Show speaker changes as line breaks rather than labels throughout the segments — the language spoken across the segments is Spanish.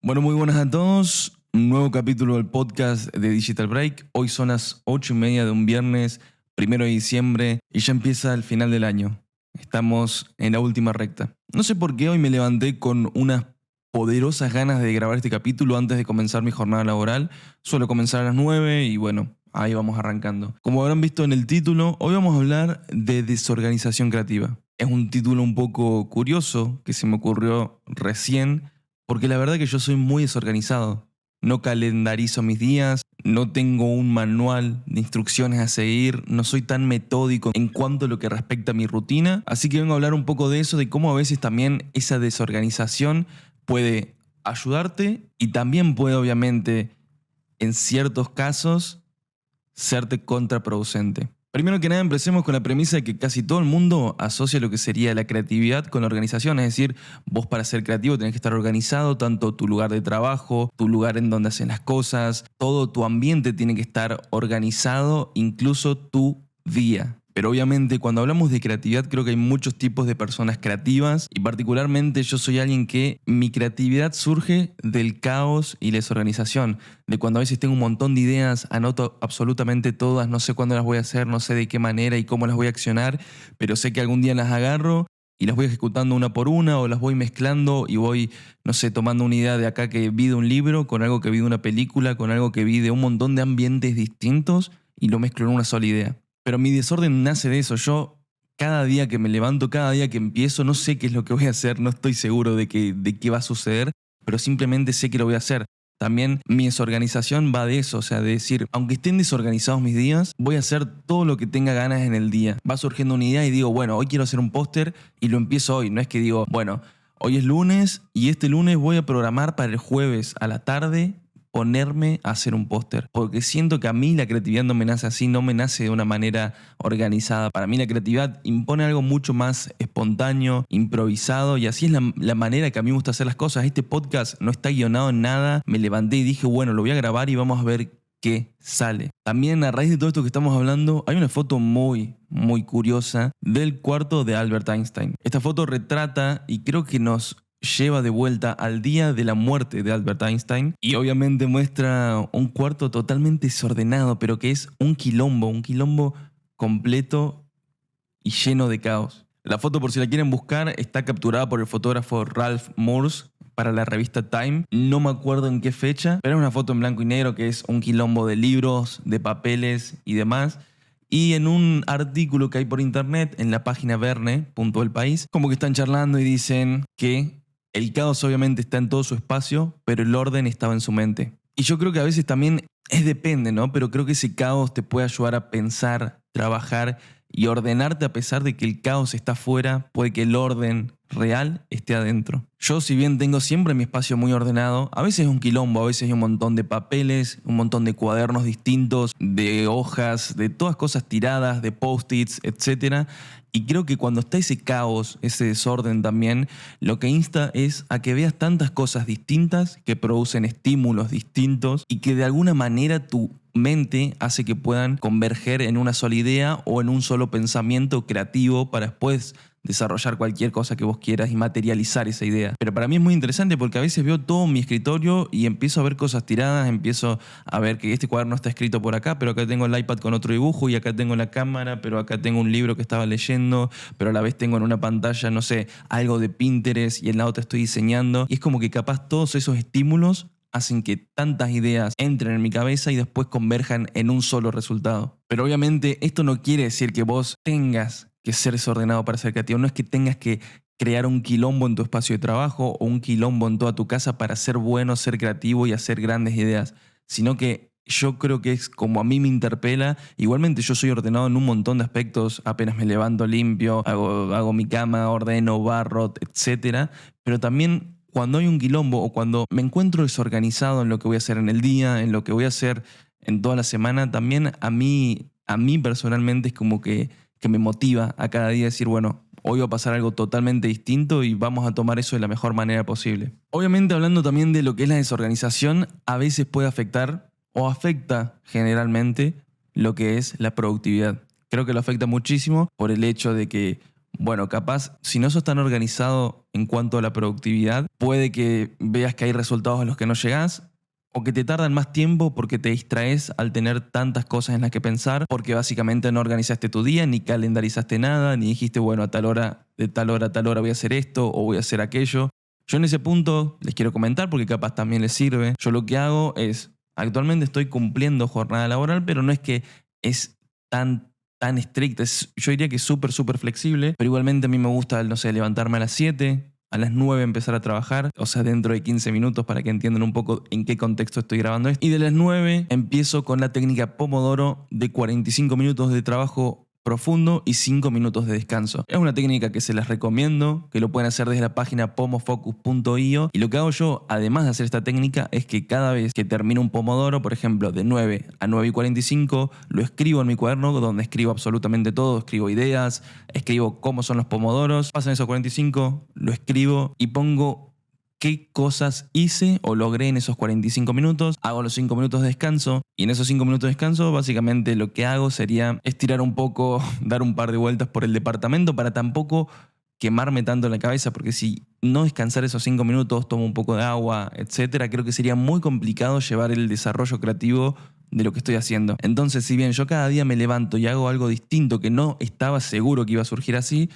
Bueno, muy buenas a todos. Un nuevo capítulo del podcast de Digital Break. Hoy son las 8:30 de un viernes, 1 de diciembre, y ya empieza el final del año. Estamos en la última recta. No sé por qué hoy me levanté con unas poderosas ganas de grabar este capítulo antes de comenzar mi jornada laboral. Suelo comenzar a las 9 y bueno, ahí vamos arrancando. Como habrán visto en el título, hoy vamos a hablar de desorganización creativa. Es un título un poco curioso que se me ocurrió recién porque la verdad que yo soy muy desorganizado. No calendarizo mis días, no tengo un manual de instrucciones a seguir, no soy tan metódico en cuanto a lo que respecta a mi rutina. Así que vengo a hablar un poco de eso, de cómo a veces también esa desorganización puede ayudarte y también puede obviamente en ciertos casos serte contraproducente. Primero que nada, empecemos con la premisa de que casi todo el mundo asocia lo que sería la creatividad con la organización. Es decir, vos para ser creativo tenés que estar organizado, tanto tu lugar de trabajo, tu lugar en donde hacen las cosas, todo tu ambiente tiene que estar organizado, incluso tu día. Pero obviamente cuando hablamos de creatividad creo que hay muchos tipos de personas creativas y particularmente yo soy alguien que mi creatividad surge del caos y la desorganización, de cuando a veces tengo un montón de ideas, anoto absolutamente todas, no sé cuándo las voy a hacer, no sé de qué manera y cómo las voy a accionar, pero sé que algún día las agarro y las voy ejecutando una por una o las voy mezclando y voy, no sé, tomando una idea de acá que vi de un libro, con algo que vi de una película, con algo que vi de un montón de ambientes distintos y lo mezclo en una sola idea. Pero mi desorden nace de eso. Yo cada día que me levanto, cada día que empiezo, no sé qué es lo que voy a hacer, no estoy seguro de qué va a suceder, pero simplemente sé que lo voy a hacer. También mi desorganización va de eso, o sea, de decir, aunque estén desorganizados mis días, voy a hacer todo lo que tenga ganas en el día. Va surgiendo una idea y digo, bueno, hoy quiero hacer un póster y lo empiezo hoy. No es que digo, bueno, hoy es lunes y este lunes voy a programar para el jueves a la tarde ponerme a hacer un póster, porque siento que a mí la creatividad no me nace así, no me nace de una manera organizada. Para mí la creatividad impone algo mucho más espontáneo, improvisado, y así es la manera que a mí me gusta hacer las cosas. Este podcast no está guionado en nada, me levanté y dije, bueno, lo voy a grabar y vamos a ver qué sale. También a raíz de todo esto que estamos hablando, hay una foto muy curiosa del cuarto de Albert Einstein. Esta foto retrata y creo que nos lleva de vuelta al día de la muerte de Albert Einstein y obviamente muestra un cuarto totalmente desordenado, pero que es un quilombo completo y lleno de caos. La foto, por si la quieren buscar, está capturada por el fotógrafo Ralph Moores para la revista Time. No me acuerdo en qué fecha, pero es una foto en blanco y negro que es un quilombo de libros, de papeles y demás. Y en un artículo que hay por internet, en la página Verne.el País, como que están charlando y dicen que el caos obviamente está en todo su espacio, pero el orden estaba en su mente. Y yo creo que a veces también depende, ¿no? Pero creo que ese caos te puede ayudar a pensar, trabajar y ordenarte a pesar de que el caos está afuera, puede que el orden real esté adentro. Yo, si bien tengo siempre mi espacio muy ordenado, a veces es un quilombo, a veces hay un montón de papeles, un montón de cuadernos distintos, de hojas, de todas cosas tiradas, de post-its, etc. Y creo que cuando está ese caos, ese desorden también, lo que insta es a que veas tantas cosas distintas que producen estímulos distintos y que de alguna manera tu mente hace que puedan converger en una sola idea o en un solo pensamiento creativo para después desarrollar cualquier cosa que vos quieras y materializar esa idea. Pero para mí es muy interesante porque a veces veo todo mi escritorio y empiezo a ver cosas tiradas, empiezo a ver que este cuaderno está escrito por acá, pero acá tengo el iPad con otro dibujo y acá tengo la cámara, pero acá tengo un libro que estaba leyendo, pero a la vez tengo en una pantalla, no sé, algo de Pinterest y en la otra estoy diseñando. Y es como que capaz todos esos estímulos hacen que tantas ideas entren en mi cabeza y después converjan en un solo resultado. Pero obviamente esto no quiere decir que vos tengas que ser desordenado para ser creativo. No es que tengas que crear un quilombo en tu espacio de trabajo o un quilombo en toda tu casa para ser bueno, ser creativo y hacer grandes ideas, sino que yo creo que es como a mí me interpela. Igualmente yo soy ordenado en un montón de aspectos, apenas me levanto limpio, hago mi cama, ordeno, barro, etcétera, pero también cuando hay un quilombo o cuando me encuentro desorganizado en lo que voy a hacer en el día, en lo que voy a hacer en toda la semana, también a mí personalmente es como que me motiva a cada día decir, bueno, hoy va a pasar algo totalmente distinto y vamos a tomar eso de la mejor manera posible. Obviamente hablando también de lo que es la desorganización, a veces puede afectar o afecta generalmente lo que es la productividad. Creo que lo afecta muchísimo por el hecho de que Bueno, capaz, si no sos tan organizado en cuanto a la productividad, puede que veas que hay resultados a los que no llegás o que te tardan más tiempo porque te distraes al tener tantas cosas en las que pensar, porque básicamente no organizaste tu día, ni calendarizaste nada, ni dijiste, bueno, a tal hora, de tal hora a tal hora voy a hacer esto o voy a hacer aquello. Yo en ese punto les quiero comentar porque capaz también les sirve. Yo lo que hago es, actualmente estoy cumpliendo jornada laboral, pero no es que es tan estricta. Yo diría que es súper flexible, pero igualmente a mí me gusta, no sé, levantarme a las 7, a las 9 empezar a trabajar, o sea, dentro de 15 minutos para que entiendan un poco en qué contexto estoy grabando esto. Y de las 9 empiezo con la técnica Pomodoro de 45 minutos de trabajo profundo y 5 minutos de descanso. Es una técnica que se las recomiendo, que lo pueden hacer desde la página pomofocus.io. Y lo que hago yo, además de hacer esta técnica, es que cada vez que termino un pomodoro, por ejemplo, de 9 a 9 y 45, lo escribo en mi cuaderno, donde escribo absolutamente todo, escribo ideas, escribo cómo son los pomodoros, pasan esos 45, lo escribo y pongo qué cosas hice o logré en esos 45 minutos, hago los 5 minutos de descanso y en esos 5 minutos de descanso básicamente lo que hago sería estirar un poco, dar un par de vueltas por el departamento para tampoco quemarme tanto en la cabeza, porque si no descansar esos 5 minutos, tomo un poco de agua, etcétera, creo que sería muy complicado llevar el desarrollo creativo de lo que estoy haciendo. Entonces, si bien yo cada día me levanto y hago algo distinto que no estaba seguro que iba a surgir así,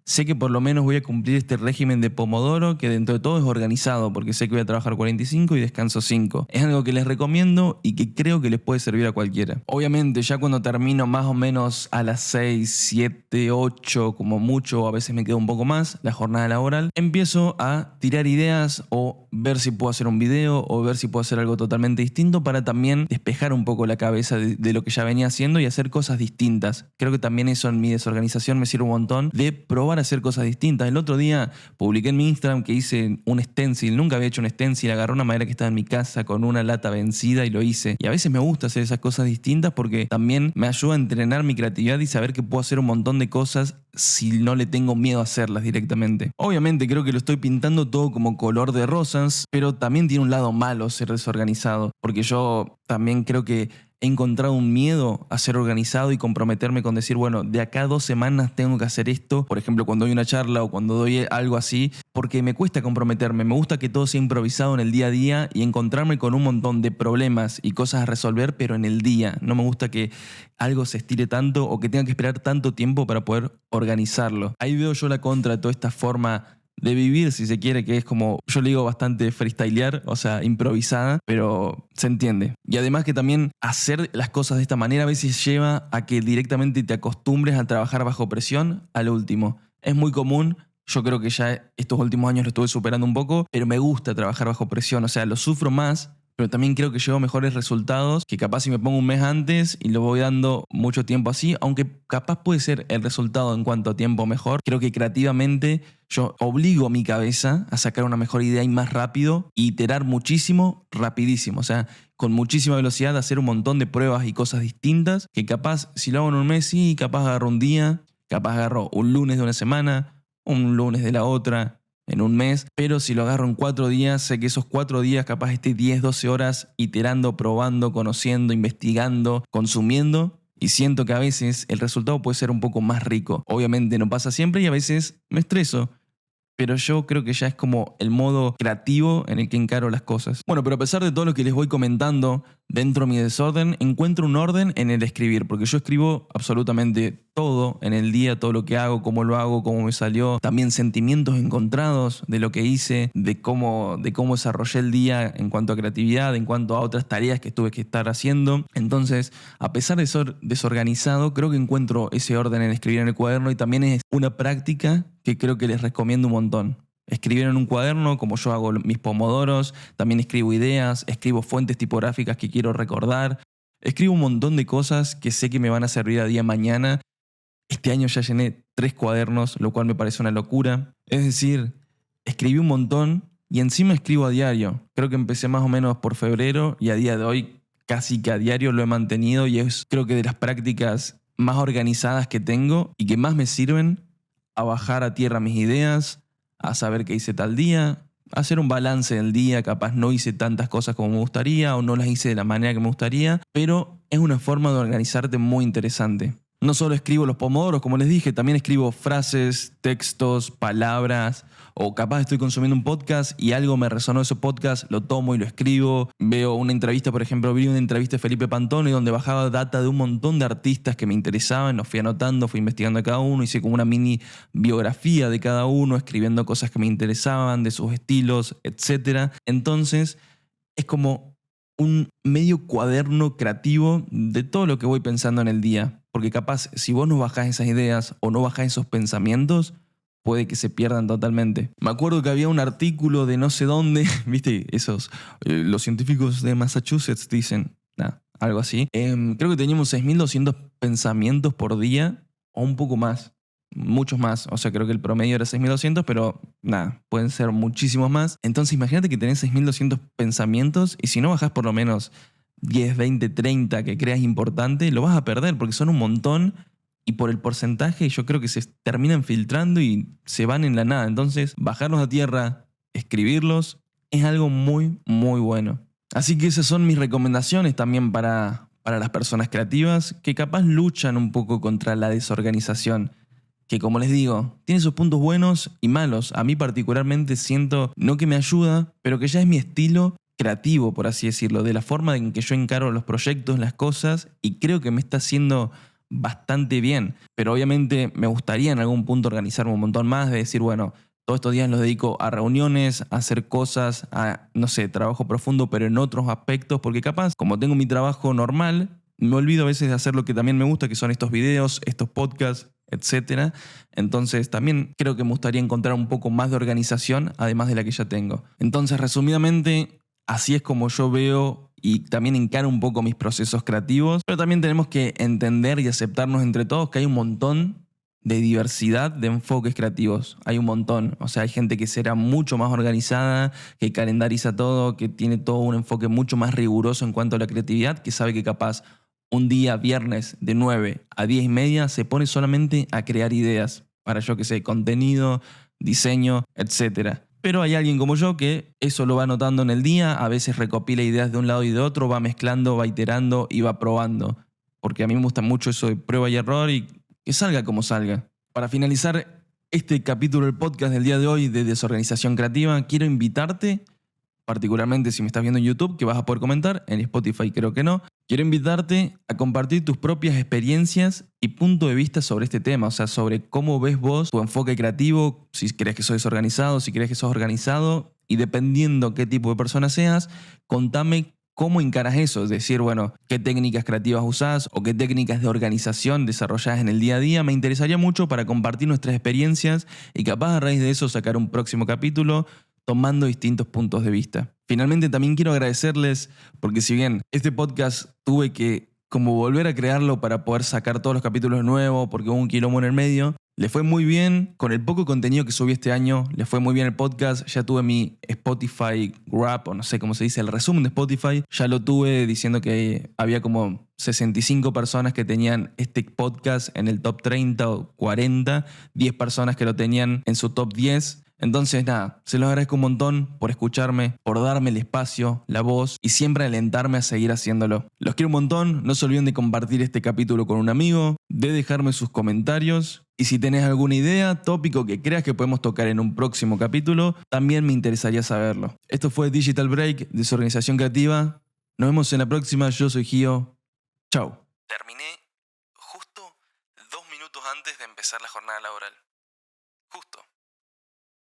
sé que por lo menos voy a cumplir este régimen de Pomodoro que dentro de todo es organizado porque sé que voy a trabajar 45 y descanso 5. Es algo que les recomiendo y que creo que les puede servir a cualquiera. Obviamente ya cuando termino más o menos a las 6, 7, 8 como mucho, a veces me quedo un poco más, la jornada laboral, empiezo a tirar ideas o ver si puedo hacer un video o ver si puedo hacer algo totalmente distinto para también despejar un poco la cabeza de lo que ya venía haciendo y hacer cosas distintas. Creo que también eso en mi desorganización me sirve un montón de probar a hacer cosas distintas. El otro día publiqué en mi Instagram que hice un stencil, nunca había hecho un stencil, agarré una madera que estaba en mi casa con una lata vencida y lo hice. Y a veces me gusta hacer esas cosas distintas porque también me ayuda a entrenar mi creatividad y saber que puedo hacer un montón de cosas si no le tengo miedo a hacerlas directamente. Obviamente creo que lo estoy pintando todo como color de rosas, pero también tiene un lado malo ser desorganizado, porque yo también creo que he encontrado un miedo a ser organizado y comprometerme con decir, bueno, de acá a 2 semanas tengo que hacer esto, por ejemplo, cuando doy una charla o cuando doy algo así, porque me cuesta comprometerme, me gusta que todo sea improvisado en el día a día y encontrarme con un montón de problemas y cosas a resolver, pero en el día. No me gusta que algo se estire tanto o que tenga que esperar tanto tiempo para poder organizarlo. Ahí veo yo la contra de toda esta forma de vivir, si se quiere, que es como, yo le digo bastante freestylear, o sea, improvisada, pero se entiende. Y además que también hacer las cosas de esta manera a veces lleva a que directamente te acostumbres a trabajar bajo presión al último. Es muy común, yo creo que ya estos últimos años lo estuve superando un poco, pero me gusta trabajar bajo presión, o sea, lo sufro más, pero también creo que llevo mejores resultados que capaz si me pongo un mes antes y lo voy dando mucho tiempo así, aunque capaz puede ser el resultado en cuanto a tiempo mejor. Creo que creativamente yo obligo a mi cabeza a sacar una mejor idea y más rápido y iterar muchísimo, rapidísimo, o sea, con muchísima velocidad hacer un montón de pruebas y cosas distintas que capaz si lo hago en un mes, sí, capaz agarro un día, capaz agarro un lunes de una semana, un lunes de la otra, en un mes, pero si lo agarro en 4 días, sé que esos 4 días capaz esté 10, 12 horas iterando, probando, conociendo, investigando, consumiendo, y siento que a veces el resultado puede ser un poco más rico. Obviamente no pasa siempre y a veces me estreso, pero yo creo que ya es como el modo creativo en el que encaro las cosas. Bueno, pero a pesar de todo lo que les voy comentando, dentro de mi desorden, encuentro un orden en el escribir, porque yo escribo absolutamente todo en el día, todo lo que hago, cómo lo hago, cómo me salió, también sentimientos encontrados de lo que hice, de cómo desarrollé el día en cuanto a creatividad, en cuanto a otras tareas que tuve que estar haciendo. Entonces, a pesar de ser desorganizado, creo que encuentro ese orden en escribir en el cuaderno y también es una práctica que creo que les recomiendo un montón. Escribir en un cuaderno, como yo hago mis pomodoros, también escribo ideas, escribo fuentes tipográficas que quiero recordar, escribo un montón de cosas que sé que me van a servir a día de mañana. Este año ya llené 3 cuadernos, lo cual me parece una locura. Es decir, escribí un montón y encima escribo a diario. Creo que empecé más o menos por febrero y a día de hoy casi que a diario lo he mantenido y es creo que de las prácticas más organizadas que tengo y que más me sirven a bajar a tierra mis ideas, a saber qué hice tal día, a hacer un balance del día, capaz no hice tantas cosas como me gustaría o no las hice de la manera que me gustaría, pero es una forma de organizarte muy interesante. No solo escribo los pomodoros, como les dije, también escribo frases, textos, palabras, o capaz estoy consumiendo un podcast y algo me resonó de ese podcast, lo tomo y lo escribo. Veo una entrevista, por ejemplo, vi una entrevista de Felipe Pantone donde bajaba data de un montón de artistas que me interesaban, los fui anotando, fui investigando a cada uno, hice como una mini biografía de cada uno, escribiendo cosas que me interesaban, de sus estilos, etc. Entonces, es como un medio cuaderno creativo de todo lo que voy pensando en el día. Porque capaz, si vos no bajás esas ideas o no bajás esos pensamientos, puede que se pierdan totalmente. Me acuerdo que había un artículo de no sé dónde, viste, los científicos de Massachusetts dicen, algo así. Creo que teníamos 6.200 pensamientos por día o un poco más. Muchos más, o sea, creo que el promedio era 6.200, pero pueden ser muchísimos más. Entonces imagínate que tenés 6.200 pensamientos y si no bajás por lo menos 10, 20, 30 que creas importante, lo vas a perder porque son un montón y por el porcentaje yo creo que se terminan filtrando y se van en la nada. Entonces bajarlos a tierra, escribirlos, es algo muy, muy bueno. Así que esas son mis recomendaciones también para las personas creativas que capaz luchan un poco contra la desorganización. Que como les digo, tiene sus puntos buenos y malos. A mí particularmente siento, no que me ayuda, pero que ya es mi estilo creativo, por así decirlo, de la forma en que yo encaro los proyectos, las cosas, y creo que me está haciendo bastante bien. Pero obviamente me gustaría en algún punto organizarme un montón más, de decir, bueno, todos estos días los dedico a reuniones, a hacer cosas, a, no sé, trabajo profundo, pero en otros aspectos, porque capaz, como tengo mi trabajo normal, me olvido a veces de hacer lo que también me gusta, que son estos videos, estos podcasts, etcétera. Entonces también creo que me gustaría encontrar un poco más de organización, además de la que ya tengo. Entonces, resumidamente, así es como yo veo y también encaro un poco mis procesos creativos, pero también tenemos que entender y aceptarnos entre todos que hay un montón de diversidad de enfoques creativos. Hay un montón. O sea, hay gente que será mucho más organizada, que calendariza todo, que tiene todo un enfoque mucho más riguroso en cuanto a la creatividad, que sabe que capaz un día viernes de 9 a 10:30 se pone solamente a crear ideas para, yo que sé, contenido, diseño, etc. Pero hay alguien como yo que eso lo va anotando en el día, a veces recopila ideas de un lado y de otro, va mezclando, va iterando y va probando. Porque a mí me gusta mucho eso de prueba y error y que salga como salga. Para finalizar este capítulo del podcast del día de hoy de desorganización creativa, quiero invitarte, particularmente si me estás viendo en YouTube, que vas a poder comentar, en Spotify creo que no, quiero invitarte a compartir tus propias experiencias y punto de vista sobre este tema, o sea, sobre cómo ves vos tu enfoque creativo, si crees que sos desorganizado, si crees que sos organizado, y dependiendo qué tipo de persona seas, contame cómo encaras eso, es decir, bueno, qué técnicas creativas usás o qué técnicas de organización desarrollás en el día a día. Me interesaría mucho para compartir nuestras experiencias y capaz a raíz de eso sacar un próximo capítulo tomando distintos puntos de vista. Finalmente también quiero agradecerles porque si bien este podcast tuve que como volver a crearlo para poder sacar todos los capítulos nuevos porque hubo un quilombo en el medio, le fue muy bien con el poco contenido que subí este año, le fue muy bien el podcast, ya tuve mi Spotify Wrap o no sé cómo se dice, el resumen de Spotify, ya lo tuve diciendo que había como 65 personas que tenían este podcast en el top 30 o 40, 10 personas que lo tenían en su top 10. Entonces nada, se los agradezco un montón por escucharme, por darme el espacio, la voz y siempre alentarme a seguir haciéndolo. Los quiero un montón, no se olviden de compartir este capítulo con un amigo, de dejarme sus comentarios y si tenés alguna idea, tópico que creas que podemos tocar en un próximo capítulo, también me interesaría saberlo. Esto fue Digital Break, Desorganización Creativa. Nos vemos en la próxima, yo soy Gio. Chau. Terminé justo 2 minutos antes de empezar la jornada laboral. Justo.